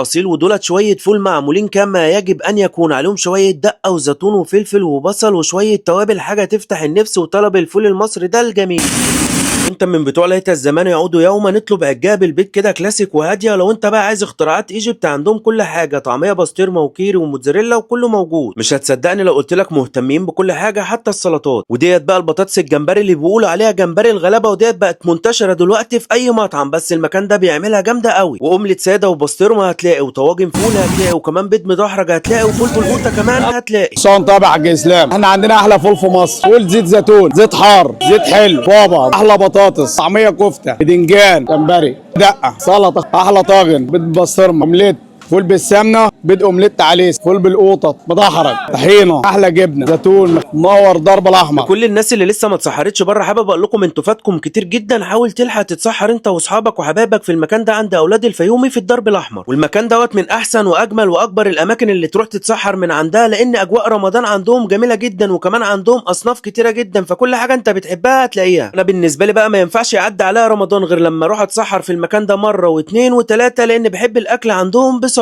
اصيل، ودولت شويه فول معمولين كما يجب ان يكون، عليهم شويه دقه وزيتون وفلفل وبصل وشويه توابل، حاجه تفتح النفس وطلب الفول المصري ده الجميل. انت من بتوع ليت الزمان يعودوا يوما، نطلب عجاه بالبيت كده كلاسيك وهاديه. لو انت بقى عايز اختراعات ايجيبت عندهم كل حاجه، طعميه بسطرمه وكيري وموتزاريلا وكله موجود. مش هتصدقني لو قلت لك مهتمين بكل حاجه حتى السلطات. وديت بقى البطاطس الجمبري اللي بيقولوا عليها جمبري الغلابه، وديت بقت منتشره دلوقتي في اي مطعم، بس المكان ده بيعملها جامده قوي. واومليت ساده وبسطرمه هتلاقي، وطواجن فول هتلاقي، وكمان بيض مدحرج هتلاقي، وفول بالقوطه كمان هتلاقي. صون طابع حاج اسلام، احنا عندنا احلى فول في مصر. فول زيت زيتون، زيت حار، زيت حلو، بابا، احلى بطاطس، طعميه، كفته، بدنجان، جمبري، دقه، سلطه، احلى طاجن، بيض بسطرمه، اومليت، فول بالسمنه، بيض اومليت عليه، فول بالقوطه، مدحرج، طحينه، احلى جبنه، زيتون، منور، ضرب الاحمر. لكل الناس اللي لسه ما اتسحرتش بره، حابب اقول لكم انتوا فاتكم كتير جدا. حاول تلحق تتسحر انت واصحابك وحبايبك في المكان ده عند اولاد الفيومي في الدرب الاحمر. والمكان دوت من احسن واجمل واكبر الاماكن اللي تروح تتسحر من عندها، لان اجواء رمضان عندهم جميله جدا، وكمان عندهم اصناف كتيره جدا، فكل حاجه انت بتحبها هتلاقيها. انا بالنسبه لي بقى ما ينفعش يعدي عليا رمضان غير لما اروح اتسحر في المكان ده مره واثنين وثلاثه، لان بحب الاكل عندهم بصراحه.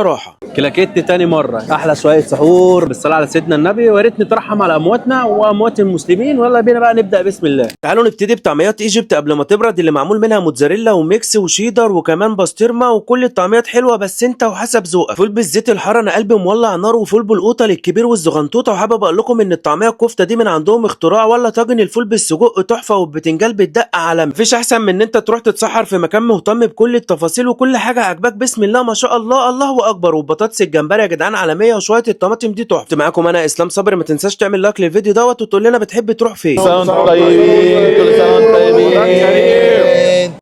كلاكيت تاني مره، احلى شويه سحور بالصلاه على سيدنا النبي، ويا ريت نترحم على امواتنا واموات المسلمين. ويلا بينا بقى نبدا بسم الله. تعالوا نبتدي بطعميات ايجيبت قبل ما تبرد، اللي معمول منها موتزاريلا وميكس وشيدر وكمان بسطرمه، وكل الطعميات حلوه بس انت وحسب ذوقك. فول بالزيت الحار انا قلبي مولع نار، وفول بالقوطه للكبير والزغنطوطه. وحابب اقول لكم ان الطعميه الكفته دي من عندهم اختراع، ولا طاجن الفول بالسجق تحفه، والبتنجال بالدقه عالمي. مفيش احسن من ان انت تروح تتسحر في مكان مهتم بكل التفاصيل وكل حاجه عاجباك. بسم الله ما شاء الله، الله اكبر. وبطاطس الجمبري يا جدعان عالميه، وشويه الطماطم دي تحفه. معاكم انا اسلام صبري، ما تنساش تعمل لايك للفيديو دوت وتقول لنا بتحب تروح فين. سنة وانتم طيبين، كل سنة وانتم طيبين.